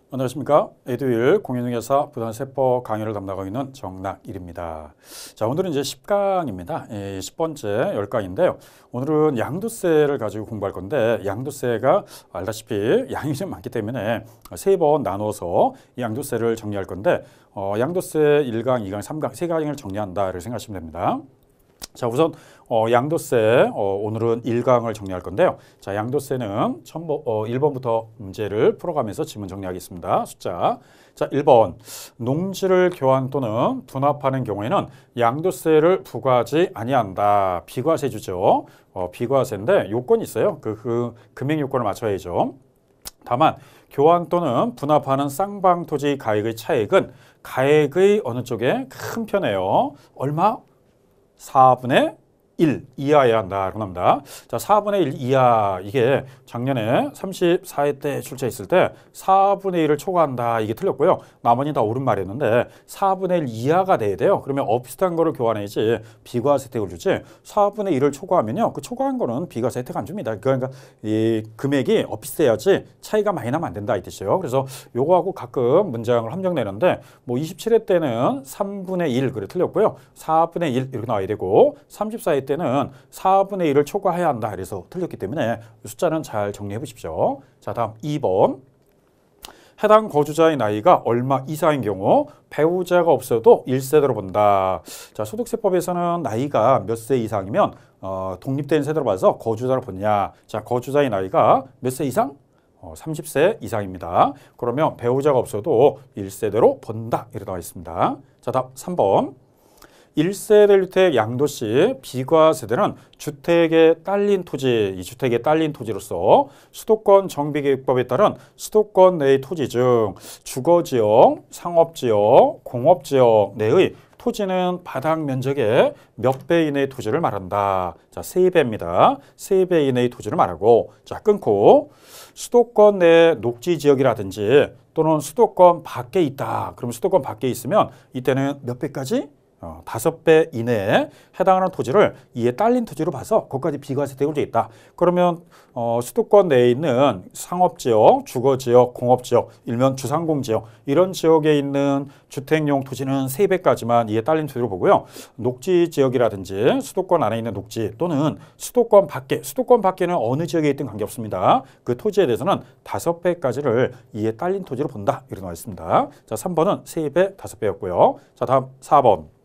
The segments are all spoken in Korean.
안녕하십니까. 에듀윌 공인중개사 부동산세법 강의를 담당하고 있는 정낙일입니다. 자, 오늘은 이제 10강입니다. 10번째 10강인데요. 오늘은 양도세를 가지고 공부할 건데, 양도세가 알다시피 양이 좀 많기 때문에 세 번 나눠서 이 양도세를 정리할 건데, 양도세 1강, 2강, 3강, 세 강을 정리한다 이렇게 생각하시면 됩니다. 자, 우선 양도세 오늘은 1강을 정리할 건데요. 자, 양도세는 1번부터 문제를 풀어가면서 지문 정리하겠습니다. 숫자. 자, 1번. 농지를 교환 또는 분합하는 경우에는 양도세를 부과하지 아니한다. 비과세주죠. 비과세인데 요건이 있어요. 그 금액 요건을 맞춰야죠. 다만 교환 또는 분합하는 쌍방 토지 가액의 차액은 가액의 어느 쪽에 큰 편이에요. 얼마? 4분의 1 이하여야 한다. 그런 겁니다. 자, 4분의 1 이하, 이게 작년에 34회 때 출제했을 때 4분의 1을 초과한다. 이게 틀렸고요. 나머지 다 옳은 말이었는데 4분의 1 이하가 돼야 돼요. 그러면 비슷한 거를 교환해야지 비과세 혜택을 주지. 4분의 1을 초과하면요. 그 초과한 거는 비과세 혜택 안 줍니다. 그러니까 이 금액이 비슷해야지 차이가 많이 나면 안 된다. 이 뜻이에요. 그래서 요거하고 가끔 문장을 함정내는데 뭐 27회 때는 3분의 1 그래 틀렸고요. 4분의 1 이렇게 나와야 되고 34회 때는 4분의 1을 초과해야 한다. 그래서 틀렸기 때문에 숫자는 잘 정리해 보십시오. 자, 다음 2번. 해당 거주자의 나이가 얼마 이상인 경우 배우자가 없어도 1세대로 본다. 자, 소득세법에서는 나이가 몇 세 이상이면 독립된 세대로 봐서 거주자를 보냐. 자, 거주자의 나이가 몇 세 이상? 30세 이상입니다. 그러면 배우자가 없어도 1세대로 본다. 이렇게 나와 있습니다. 자, 다음 3번. 1세대 주택 양도시 비과세되는 주택에 딸린 토지, 이 주택에 딸린 토지로서 수도권 정비계획법에 따른 수도권 내의 토지 중 주거지역, 상업지역, 공업지역 내의 토지는 바닥 면적의 몇 배 이내의 토지를 말한다. 자, 3배입니다. 3배 이내의 토지를 말하고, 자, 끊고 수도권 내 녹지지역이라든지 또는 수도권 밖에 있다. 그럼 수도권 밖에 있으면 이때는 몇 배까지? 5배 이내에 해당하는 토지를 이에 딸린 토지로 봐서 거기까지 비과세 혜택을 주겠다. 그러면 수도권 내에 있는 상업지역, 주거지역, 공업지역, 일면 주상공지역 이런 지역에 있는 주택용 토지는 3배까지만 이에 딸린 토지로 보고요. 녹지지역이라든지 수도권 안에 있는 녹지 또는 수도권 밖에는 어느 지역에 있든 관계없습니다. 그 토지에 대해서는 5배까지를 이에 딸린 토지로 본다. 이렇게 나와 있습니다. 자, 3번은 3배, 5배였고요. 자, 다음 4번.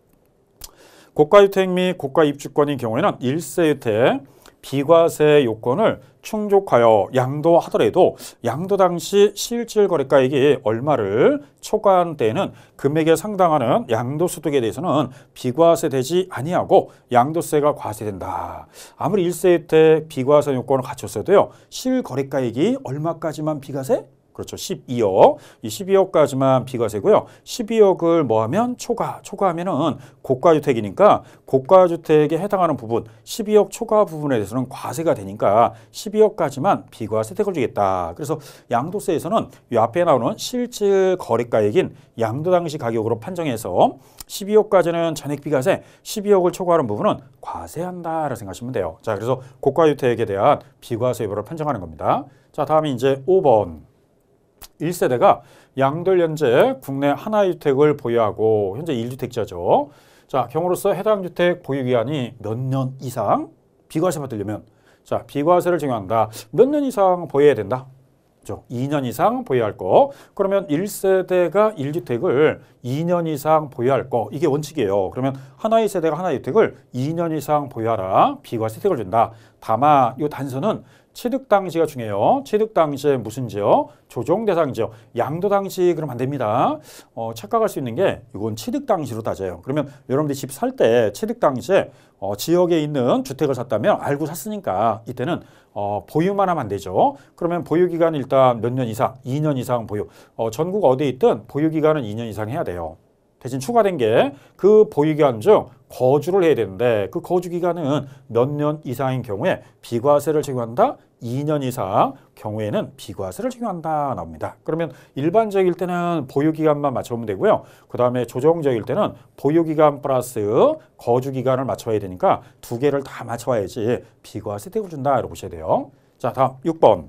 고가주택 및 고가입주권인 경우에는 1세유택 비과세 요건을 충족하여 양도하더라도 양도 당시 실질 거래가액이 얼마를 초과한 때에는 금액에 상당하는 양도소득에 대해서는 비과세되지 아니하고 양도세가 과세된다. 아무리 1세유택 비과세 요건을 갖췄어도요. 실거래가액이 얼마까지만 비과세? 그렇죠. 12억. 이 12억까지만 비과세고요. 12억을 뭐하면 초과하면은 고가주택이니까 고가주택에 해당하는 부분 12억 초과 부분에 대해서는 과세가 되니까 12억까지만 비과세 혜택을 주겠다. 그래서 양도세에서는 이 앞에 나오는 실질 거래가액인 양도 당시 가격으로 판정해서 12억까지는 전액 비과세, 12억을 초과하는 부분은 과세한다라고 생각하시면 돼요. 자, 그래서 고가주택에 대한 비과세 여부를 판정하는 겁니다. 자, 다음이 이제 5번. 1세대가 양돌 현재 국내 하나의 주택을 보유하고 현재 1주택자죠. 자, 경우로서 해당 주택 보유기간이 몇 년 이상 비과세 받으려면 자, 비과세를 적용한다. 몇 년 이상 보유해야 된다? 2년 이상 보유할 거. 그러면 1세대가 1주택을 2년 이상 보유할 거. 이게 원칙이에요. 그러면 하나의 세대가 하나의 주택을 2년 이상 보유하라. 비과세 혜택을 준다. 다만 이 단서는 취득 당시가 중요해요. 취득 당시에 무슨 지역? 조정 대상 지역. 양도 당시 그러면 안 됩니다. 착각할 수 있는 게 이건 취득 당시로 따져요. 그러면 여러분들이 집 살 때 취득 당시에 지역에 있는 주택을 샀다면 알고 샀으니까 이때는 보유만 하면 안 되죠. 그러면 보유기간 일단 몇 년 이상? 2년 이상 보유. 전국 어디에 있든 보유기간은 2년 이상 해야 돼요. 대신 추가된 게 그 보유기간 중 거주를 해야 되는데 그 거주기간은 몇 년 이상인 경우에 비과세를 적용한다. 2년 이상 경우에는 비과세를 적용한다 나옵니다. 그러면 일반적일 때는 보유기간만 맞춰보면 되고요. 그 다음에 조정적일 때는 보유기간 플러스 거주기간을 맞춰야 되니까 두 개를 다 맞춰야지 비과세 혜택을 준다 이렇게 보셔야 돼요. 자, 다음 6번.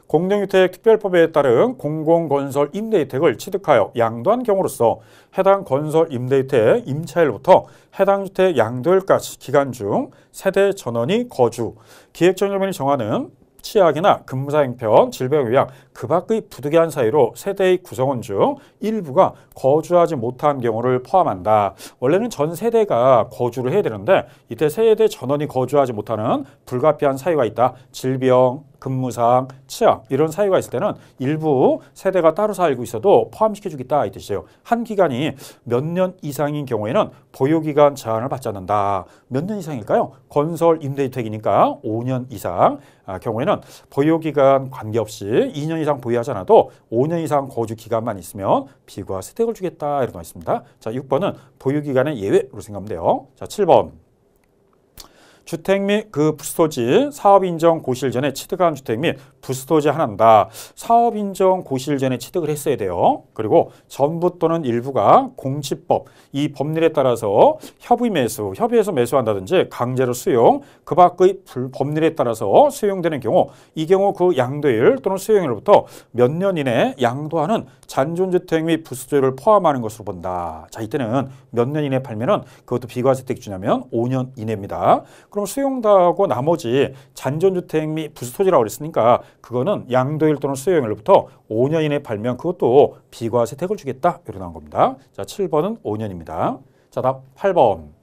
공동주택 특별법에 따른 공공건설 임대주택을 취득하여 양도한 경우로서 해당 건설 임대주택 임차일부터 해당 주택 양도일까지 기간 중 세대 전원이 거주, 기획정년이 정하는 치약이나 근무사행편, 질병요양 그 밖의 부득이한 사유로 세대의 구성원 중 일부가 거주하지 못한 경우를 포함한다. 원래는 전 세대가 거주를 해야 되는데 이때 세대 전원이 거주하지 못하는 불가피한 사유가 있다. 질병, 근무상, 치약 이런 사유가 있을 때는 일부 세대가 따로 살고 있어도 포함시켜주겠다 이 뜻이에요. 한 기간이 몇 년 이상인 경우에는 보유기간 제한을 받지 않는다. 몇 년 이상일까요? 건설 임대주택이니까 5년 이상 경우에는 보유기간 관계없이 2년 이상 보유하지 않아도 5년 이상 거주 기간만 있으면 비과세 혜택을 주겠다 이렇게 나와 있습니다. 자, 6번은 보유기간의 예외로 생각하면 돼요. 자, 7번. 주택 및 그 부수토지 사업인정 고시일 전에 취득한 주택 및 부수토지 하나다. 사업인정 고시일 전에 취득을 했어야 돼요. 그리고 전부 또는 일부가 공시법 이 법률에 따라서 협의 매수, 협의해서 매수한다든지 강제로 수용, 그 밖의 법률에 따라서 수용되는 경우 이 경우 그 양도일 또는 수용일로부터 몇 년 이내 양도하는 잔존주택 및 부수토지를 포함하는 것으로 본다. 자, 이때는 몇 년 이내 팔면은 그것도 비과세 혜택 주냐면 5년 이내입니다. 그럼 수용하고 나머지 잔존주택 및 부수토지라고 그랬으니까 그거는 양도일 또는 수용일로부터 5년 이내에 팔면 그것도 비과세 혜택을 주겠다 이렇게 나온 겁니다. 자, 7번은 5년입니다. 자, 다음 8번.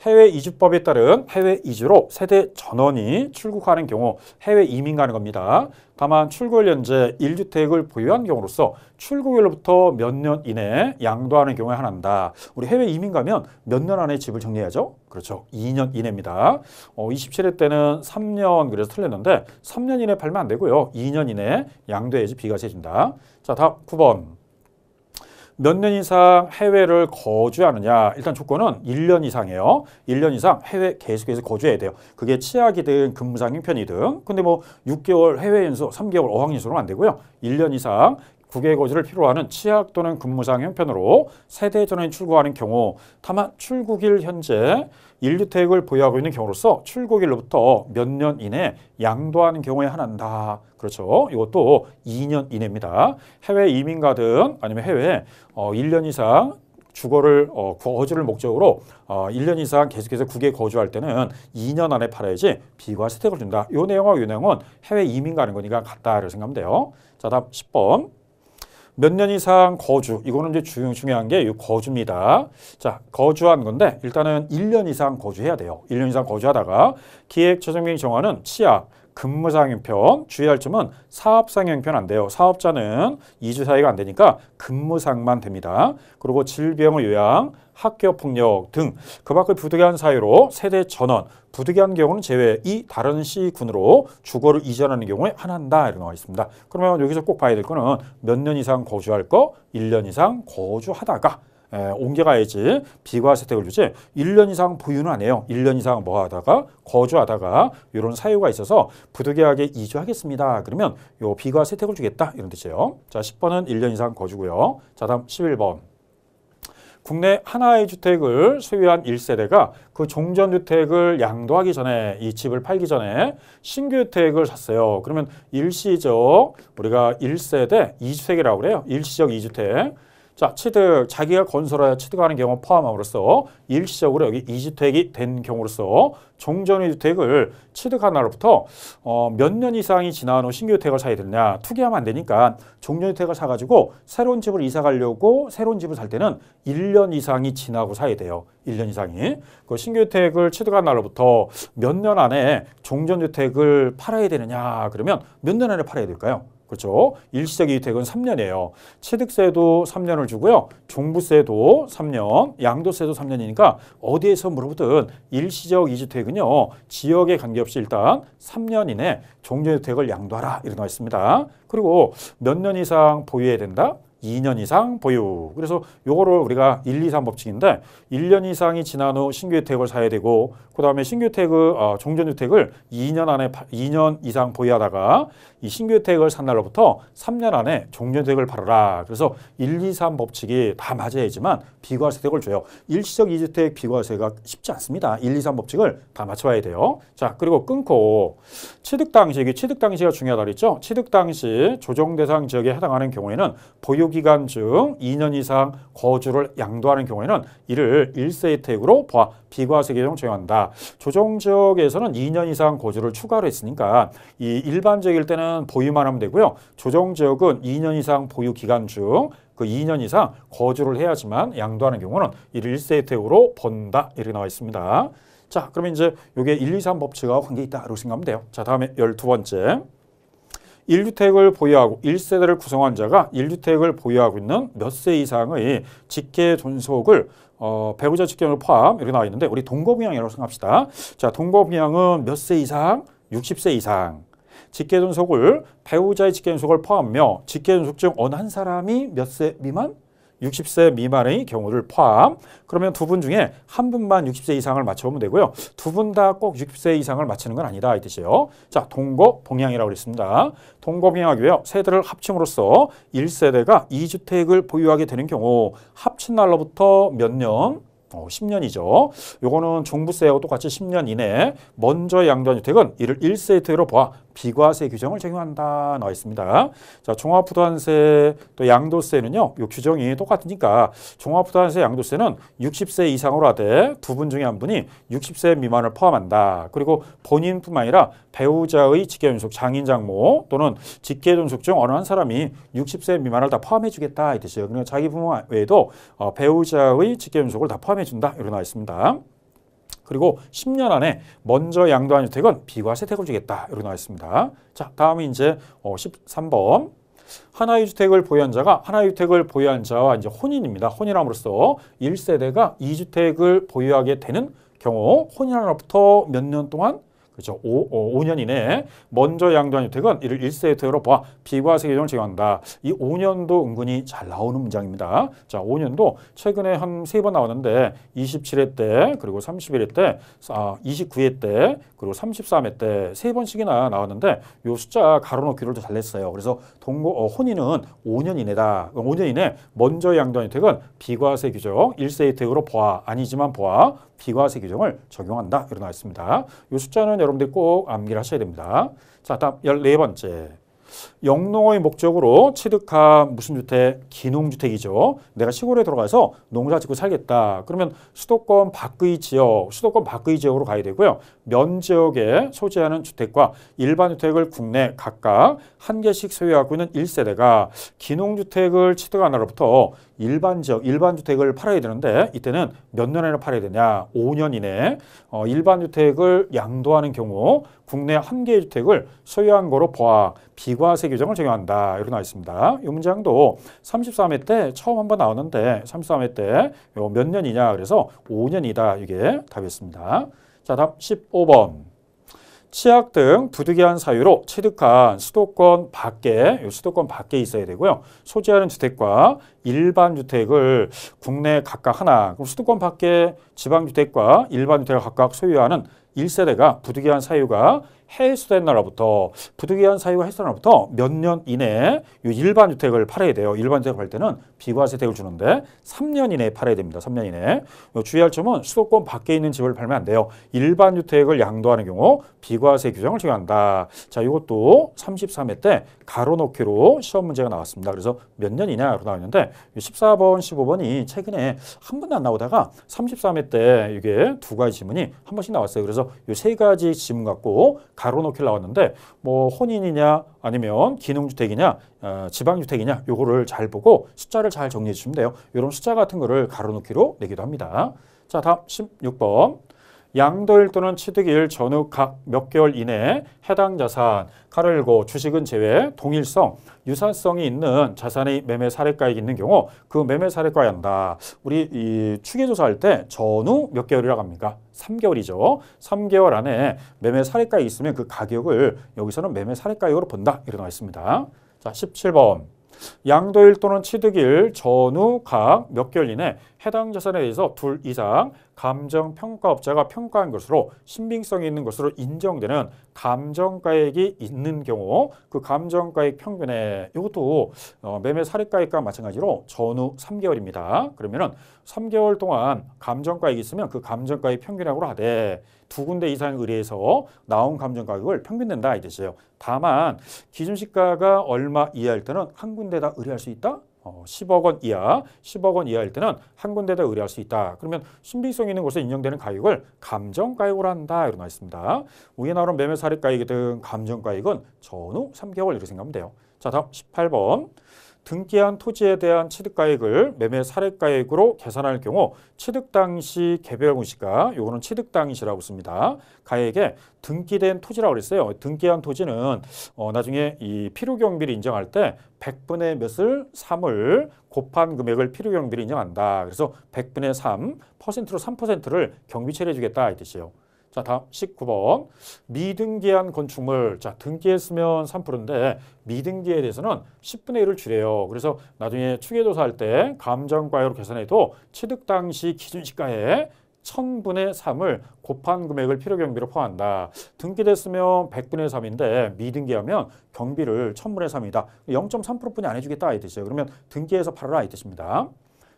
해외 이주법에 따른 해외 이주로 세대 전원이 출국하는 경우 해외 이민 가는 겁니다. 다만 출국일 현재 1주택을 보유한 경우로서 출국일로부터 몇 년 이내에 양도하는 경우에 한한다. 우리 해외 이민 가면 몇 년 안에 집을 정리해야죠? 그렇죠. 2년 이내입니다. 27회 때는 3년 그래서 틀렸는데 3년 이내 팔면 안 되고요. 2년 이내에 양도해야지 비과세 준다. 자, 다음 9번. 몇 년 이상 해외를 거주하느냐. 일단 조건은 1년 이상이에요. 1년 이상 해외 계속해서 거주해야 돼요. 그게 치약이든 근무상 형편이든. 근데 뭐 6개월 해외 연수, 3개월 어학연수로는 안 되고요. 1년 이상 국외 거주를 필요로 하는 치약 또는 근무상 형편으로 세대 전원이 출국하는 경우 다만 출국일 현재 1주택을 보유하고 있는 경우로서 출국일로부터 몇 년 이내 양도하는 경우에 한한다. 그렇죠. 이것도 2년 이내입니다. 해외 이민 가든 아니면 해외 1년 이상 주거를 거주를 목적으로 1년 이상 계속해서 국외에 거주할 때는 2년 안에 팔아야지 비과세 혜택을 준다. 이 내용과 이 내용은 해외 이민 가는 거니까 같다 이렇게 생각하면 돼요. 자, 다음 10번. 몇 년 이상 거주, 이거는 이제 중요한 게 이 거주입니다. 자, 거주한 건데 일단은 1년 이상 거주해야 돼요. 1년 이상 거주하다가 기획재정명이 정하는 치약, 근무상 형편, 주의할 점은 사업상 형편 안 돼요. 사업자는 2주 사이가 안 되니까 근무상만 됩니다. 그리고 질병의 요양, 학교폭력 등 그 밖의 부득이한 사유로 세대 전원, 부득이한 경우는 제외 이 다른 시군으로 주거를 이전하는 경우에 한한다 이렇게 나와 있습니다. 그러면 여기서 꼭 봐야 될 거는 몇 년 이상 거주할 거, 1년 이상 거주하다가 옮겨가야지 비과세 혜택을 주지 1년 이상 보유는 안 해요. 1년 이상 뭐 하다가 거주하다가 이런 사유가 있어서 부득이하게 이주하겠습니다. 그러면 요 비과세 혜택을 주겠다 이런 뜻이에요. 자, 10번은 1년 이상 거주고요. 자, 다음 11번. 국내 하나의 주택을 소유한 1세대가 그 종전주택을 양도하기 전에 이 집을 팔기 전에 신규주택을 샀어요. 그러면 일시적 우리가 1세대 2주택이라고 그래요. 일시적 2주택. 자, 취득, 자기가 건설하여 취득하는 경우 포함함으로써 일시적으로 여기 2주택이 된 경우로서 종전의 주택을 취득한 날로부터 몇 년 이상이 지난 후 신규주택을 사야 되느냐. 투기하면 안 되니까 종전주택을 사가지고 새로운 집을 이사 가려고 새로운 집을 살 때는 1년 이상이 지나고 사야 돼요. 1년 이상이. 그 신규주택을 취득한 날로부터 몇 년 안에 종전주택을 팔아야 되느냐. 그러면 몇 년 안에 팔아야 될까요? 그렇죠. 일시적 이주택은 3년이에요. 취득세도 3년을 주고요. 종부세도 3년, 양도세도 3년이니까 어디에서 물어보든 일시적 이주택은요. 지역에 관계없이 일단 3년 이내 종전주택을 양도하라 이렇게 나와 있습니다. 그리고 몇 년 이상 보유해야 된다? 2년 이상 보유. 그래서 요거를 우리가 1, 2, 3 법칙인데 1년 이상이 지난 후 신규주택을 사야 되고 그다음에 신규주택을 종전주택을 2년 안에 2년 이상 보유하다가 이 신규주택을 산 날로부터 3년 안에 종료주택을 팔아라. 그래서 1, 2, 3 법칙이 다 맞아야지만 비과세 혜택을 줘요. 일시적 2주택 비과세가 쉽지 않습니다. 1, 2, 3 법칙을 다 맞춰야 돼요. 자, 그리고 끊고 취득 당시, 이게 취득 당시가 중요하다 그랬죠. 취득 당시 조정 대상 지역에 해당하는 경우에는 보유기간 중 2년 이상 거주를 양도하는 경우에는 이를 일세 혜택으로 비과세 규정 적용한다. 조정 지역에서는 2년 이상 거주를 추가로 했으니까 이 일반적일 때는 보유만 하면 되고요. 조정 지역은 2년 이상 보유 기간 중 그 2년 이상 거주를 해야지만 양도하는 경우는 이를 일세 혜택으로 본다. 이렇게 나와 있습니다. 자, 그러면 이제 이게 1, 2, 3 법칙과 관계 있다. 이렇게 생각하면 돼요. 자, 다음에 12번째. 1주택을 보유하고 1세대를 구성한 자가 1주택을 보유하고 있는 몇 세 이상의 직계 존속을 배우자 직계를 포함 이렇게 나와 있는데 우리 동거부양이라고 생각합시다. 자, 동거부양은 몇 세 이상? 60세 이상. 직계존속을 배우자의 직계존속을 포함하며 직계존속 중 어느 한 사람이 몇 세 미만? 60세 미만의 경우를 포함. 그러면 두 분 중에 한 분만 60세 이상을 맞춰보면 되고요. 두 분 다 꼭 60세 이상을 맞추는 건 아니다 이 뜻이에요. 자, 동거봉양이라고 그랬습니다. 동거봉양하기 위해 세대를 합침으로써 1세대가 2주택을 보유하게 되는 경우 합친 날로부터 몇 년? 10년이죠. 요거는 종부세하고 똑같이 10년 이내 먼저 양도한 주택은 이를 1세 혜택으로 비과세 규정을 적용한다 나와 있습니다. 자, 종합부동산세 또 양도세는요. 요 규정이 똑같으니까 종합부동산세 양도세는 60세 이상으로 하되 두 분 중에 한 분이 60세 미만을 포함한다. 그리고 본인뿐만 아니라 배우자의 직계존속 장인 장모 또는 직계존속 중 어느 한 사람이 60세 미만을 다 포함해 주겠다 이 뜻이에요. 그러니까 자기 부모 외에도 배우자의 직계존속을 다 포함해 준다 이렇게 나와 있습니다. 그리고 10년 안에 먼저 양도한 주택은 비과세 혜택을 주겠다 이렇게 나와 있습니다. 자, 다음이 이제 13번. 하나의 주택을 보유한 자가 하나의 주택을 보유한 자와 이제 혼인입니다. 혼인함으로써 1세대가 2주택을 보유하게 되는 경우 혼인하로부터 몇 년 동안 그렇죠. 5년 이내에 먼저 양도한 주택은 이를 1세 혜택으로 비과세 규정을 적용한다. 이 5년도 은근히 잘 나오는 문장입니다. 자, 5년도 최근에 한 3번 나왔는데 27회 때 그리고 31회 때 29회 때 그리고 33회 때 3번씩이나 나왔는데 이 숫자 가로놓기를 잘 냈어요. 그래서 혼인은 5년 이내다. 5년 이내 먼저 양도한 주택은 비과세 규정 1세 혜택으로 아니지만 비과세 규정을 적용한다. 이렇게 나와 있습니다. 이 숫자는 여러분들이 꼭 암기를 하셔야 됩니다. 자, 다음 14번째. 영농의 목적으로 취득한 무슨 주택? 기농주택이죠. 내가 시골에 들어가서 농사 짓고 살겠다. 그러면 수도권 밖의 지역으로 가야 되고요. 면 지역에 소재하는 주택과 일반 주택을 국내 각각 한 개씩 소유하고 있는 1세대가 기농주택을 취득한 날로부터 일반 주택을 팔아야 되는데 이때는 몇 년 안에 팔아야 되냐? 5년 이내 일반 주택을 양도하는 경우 국내 한 개의 주택을 소유한 거로 비과세 규정을 적용한다. 이렇게 나와 있습니다. 이 문장도 33회 때 처음 한번 나왔는데 33회 때 몇 년이냐? 그래서 5년이다. 이게 답이었습니다. 자, 다음 15번. 치약 등 부득이한 사유로 취득한 수도권 밖에 있어야 되고요. 소지하는 주택과 일반 주택을 국내 각각 하나, 그럼 수도권 밖에 지방주택과 일반 주택을 각각 소유하는 1세대가 부득이한 사유가 해소된 날로부터 몇 년 이내에 일반 주택을 팔아야 돼요. 일반 주택을 팔 때는 비과세 혜택을 주는데 3년 이내에 팔아야 됩니다. 3년 이내에. 주의할 점은 수도권 밖에 있는 집을 팔면 안 돼요. 일반 주택을 양도하는 경우 비과세 규정을 적용한다. 자, 이것도 33회 때 가로놓기로 시험 문제가 나왔습니다. 그래서 몇 년 이내로 나왔는데 14번, 15번이 최근에 한 번도 안 나오다가 33회 때 이게 두 가지 지문이 한 번씩 나왔어요. 그래서 이 세 가지 지문 갖고 가로놓기를 나왔는데 뭐 혼인이냐 아니면 기농주택이냐 지방주택이냐 요거를 잘 보고 숫자를 잘 정리해 주시면 돼요. 이런 숫자 같은 거를 가로놓기로 내기도 합니다. 자, 다음 16번. 양도일 또는 취득일 전후 각 몇 개월 이내에 해당 자산, 가로 열고 주식은 제외, 동일성, 유사성이 있는 자산의 매매 사례가액이 있는 경우 그 매매 사례가에 한다. 우리 이 추계조사할 때 전후 몇 개월이라고 합니까? 3개월이죠. 3개월 안에 매매 사례가액이 있으면 그 가격을 여기서는 매매 사례가액으로 본다. 이렇게 나와 있습니다. 자, 17번. 양도일 또는 취득일 전후 각 몇 개월 이내 해당 자산에 대해서 둘 이상 감정평가업자가 평가한 것으로 신빙성이 있는 것으로 인정되는 감정가액이 있는 경우 그 감정가액 평균에 이것도 매매 사례가액과 마찬가지로 전후 3개월입니다. 그러면은 3개월 동안 감정가액이 있으면 그 감정가액 평균액으로 하되 두 군데 이상 의뢰해서 나온 감정가격을 평균낸다 이 뜻이에요. 다만 기준시가가 얼마 이하일 때는 한 군데다 의뢰할 수 있다. 10억 원 이하, 10억 원 이하일 때는 한 군데다 의뢰할 수 있다. 그러면 신빙성 있는 곳에 인정되는 가격을 감정가액으로 한다. 이렇게 나와 있습니다. 위에 나오는 매매 사례가액이든 감정가액은 전후 3개월 이렇게 생각하면 돼요. 자, 다음 18번. 등기한 토지에 대한 취득가액을 매매 사례가액으로 계산할 경우 취득 당시 개별 공시가 요거는 취득 당시라고 씁니다. 가액에 등기된 토지라고 그랬어요. 등기한 토지는 나중에 이 필요경비를 인정할 때 100분의 몇을 3을 곱한 금액을 필요경비를 인정한다. 그래서 100분의 3, 퍼센트로 3%를 경비 처리해 주겠다 이 뜻이에요. 자, 다음 19번. 미등기한 건축물. 자, 등기했으면 3%인데 미등기에 대해서는 10분의 1을 줄여요. 그래서 나중에 추계조사할 때 감정가액으로 계산해도 취득 당시 기준시가에 1000분의 3을 곱한 금액을 필요경비로 포함한다. 등기됐으면 100분의 3인데 미등기하면 경비를 1000분의 3이다. 0.3%뿐이 안 해주겠다 이 뜻이에요. 그러면 등기해서 팔아라 이 뜻입니다.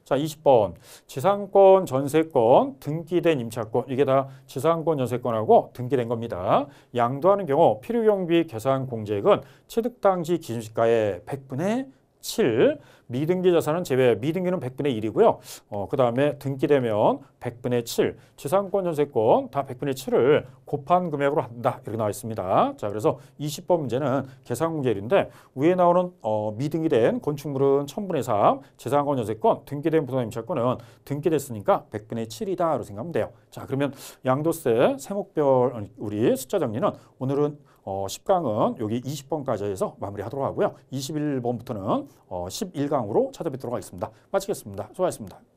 자, 20번. 지상권, 전세권, 등기된 임차권. 이게 다 지상권, 전세권하고 등기된 겁니다. 양도하는 경우 필요경비 계산 공제액은 취득 당시 기준시가의 100분의 7, 미등기 자산은 제외, 미등기는 100분의 1이고요. 그 다음에 등기되면 100분의 7, 지상권, 전세권 다 100분의 7을 곱한 금액으로 한다. 이렇게 나와 있습니다. 자, 그래서 20번 문제는 계산 문제인데 위에 나오는 미등기된 건축물은 1000분의 3, 지상권, 전세권, 등기된 부동산 임차권은 등기됐으니까 100분의 7이다. 라고 생각하면 돼요. 자, 그러면 양도세 세목별 우리 숫자 정리는 오늘은 10강은 여기 20번까지 해서 마무리하도록 하고요. 21번부터는 11강으로 찾아뵙도록 하겠습니다. 마치겠습니다. 수고하셨습니다.